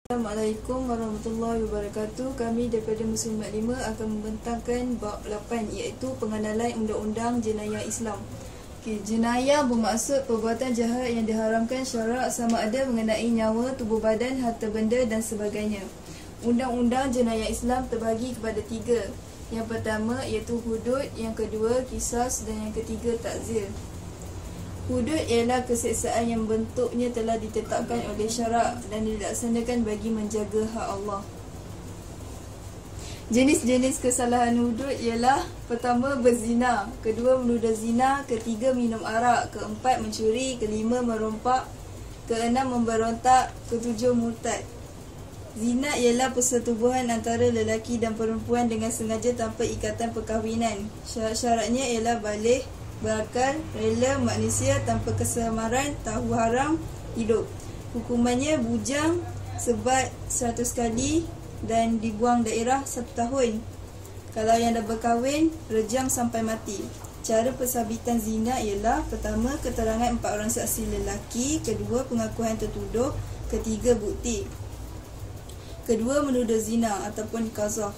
Assalamualaikum warahmatullahi wabarakatuh. Kami daripada Muslimat 5 akan membentangkan bab 8, iaitu pengenalan undang-undang jenayah Islam. Jenayah bermaksud perbuatan jahat yang diharamkan syarak, sama ada mengenai nyawa, tubuh badan, harta benda dan sebagainya. Undang-undang jenayah Islam terbahagi kepada 3. Yang pertama iaitu hudud, yang kedua qisas dan yang ketiga ta'zir. Hudud ialah keseksaan yang bentuknya telah ditetapkan oleh syarak dan dilaksanakan bagi menjaga hak Allah. Jenis-jenis kesalahan hudud ialah: pertama, berzina; kedua, menuduh zina; ketiga, minum arak; keempat, mencuri; kelima, merompak; keenam, memberontak; ketujuh, murtad. Zina ialah persetubuhan antara lelaki dan perempuan dengan sengaja tanpa ikatan perkahwinan. Syarat-syaratnya ialah baligh, berakal, rela, manusia, tanpa kesamaran, tahu haram, hidup. Hukumannya bujang sebat 100 kali dan dibuang daerah 1 tahun. Kalau yang dah berkahwin, rejam sampai mati. Cara pensabitan zina ialah: pertama, keterangan 4 orang saksi lelaki; kedua, pengakuan tertuduh; ketiga, bukti. Kedua, menuduh zina ataupun qazaf,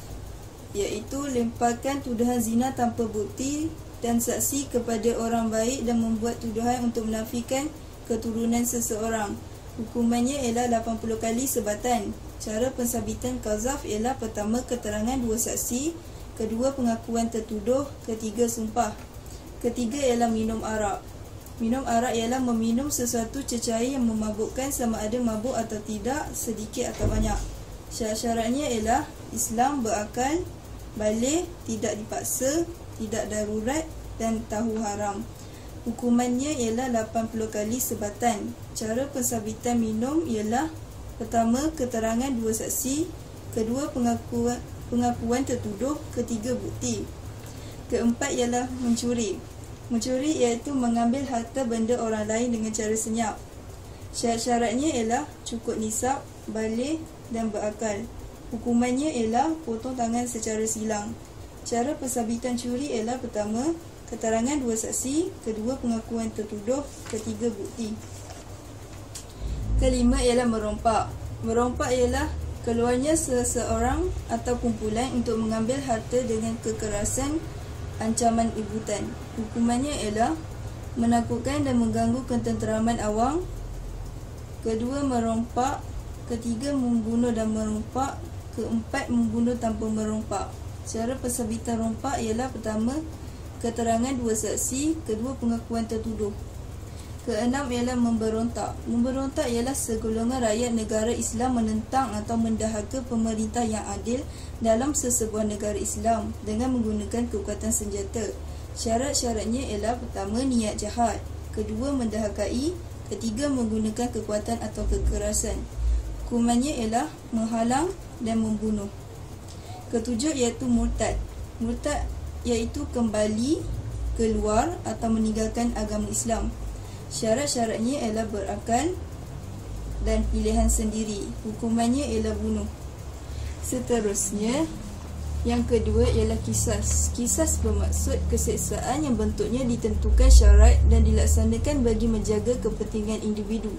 iaitu lemparkan tuduhan zina tanpa bukti dan saksi kepada orang baik dan membuat tuduhan untuk menafikan keturunan seseorang. Hukumannya ialah 80 kali sebatan. Cara pensabitan qazaf ialah: pertama, keterangan 2 saksi; kedua, pengakuan tertuduh; ketiga, sumpah. Ketiga ialah minum arak. Minum arak ialah meminum sesuatu cecair yang memabukkan, sama ada mabuk atau tidak, sedikit atau banyak. Syarat-syaratnya ialah: Islam, berakal, baligh, tidak dipaksa, tidak darurat dan tahu haram. Hukumannya ialah 80 kali sebatan. Cara pensabitan minum ialah: pertama, keterangan 2 saksi; kedua, pengakuan tertuduh; ketiga, bukti. Keempat ialah mencuri. Mencuri iaitu mengambil harta benda orang lain dengan cara senyap. Syarat-syaratnya ialah cukup nisab, baligh dan berakal. Hukumannya ialah potong tangan secara silang. Cara pensabitan curi ialah: pertama, keterangan 2 saksi; kedua, pengakuan tertuduh; ketiga, bukti. Kelima ialah merompak. Merompak ialah keluarnya seseorang atau kumpulan untuk mengambil harta dengan kekerasan, ancaman ibutan. Hukumannya ialah menakutkan dan mengganggu ketenteraman awam. Kedua, merompak. Ketiga, membunuh dan merompak. Keempat, membunuh tanpa merompak. Cara pensabitan rompak ialah: pertama, keterangan 2 saksi; kedua, pengakuan tertuduh. Keenam ialah memberontak. Memberontak ialah segolongan rakyat negara Islam menentang atau mendahaga pemerintah yang adil dalam sesebuah negara Islam dengan menggunakan kekuatan senjata. Syarat-syaratnya ialah: pertama, niat jahat; kedua, mendahagai; ketiga, menggunakan kekuatan atau kekerasan. Hukumannya ialah menghalang dan membunuh. Ketujuh iaitu murtad. Murtad iaitu kembali, keluar atau meninggalkan agama Islam. Syarat-syaratnya ialah berakal dan pilihan sendiri. Hukumannya ialah bunuh. Seterusnya, yang kedua ialah qisas. Qisas bermaksud keseksaan yang bentuknya ditentukan syarat dan dilaksanakan bagi menjaga kepentingan individu.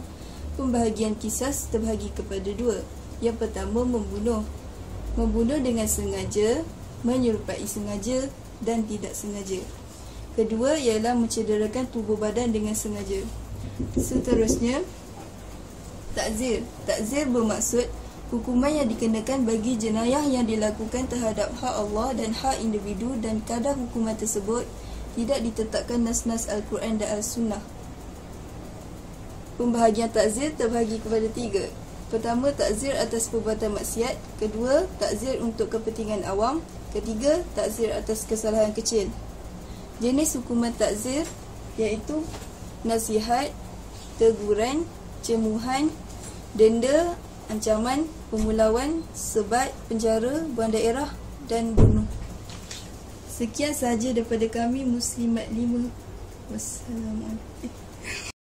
Pembahagian qisas terbahagi kepada 2. Yang pertama, membunuh. Membunuh dengan sengaja, menyerupai sengaja dan tidak sengaja. Kedua ialah mencederakan tubuh badan dengan sengaja. Seterusnya, ta'zir. Ta'zir bermaksud hukuman yang dikenakan bagi jenayah yang dilakukan terhadap hak Allah dan hak individu, dan kadar hukuman tersebut tidak ditetapkan nas-nas Al-Quran dan Al-Sunnah. Pembahagian ta'zir terbahagi kepada 3. Pertama, ta'zir atas perbuatan maksiat. Kedua, ta'zir untuk kepentingan awam. Ketiga, ta'zir atas kesalahan kecil. Jenis hukuman ta'zir iaitu nasihat, teguran, cemuhan, denda, ancaman, pemulauan, sebat, penjara, buang daerah dan bunuh. Sekian sahaja daripada kami Muslimat 5. Wassalamualaikum.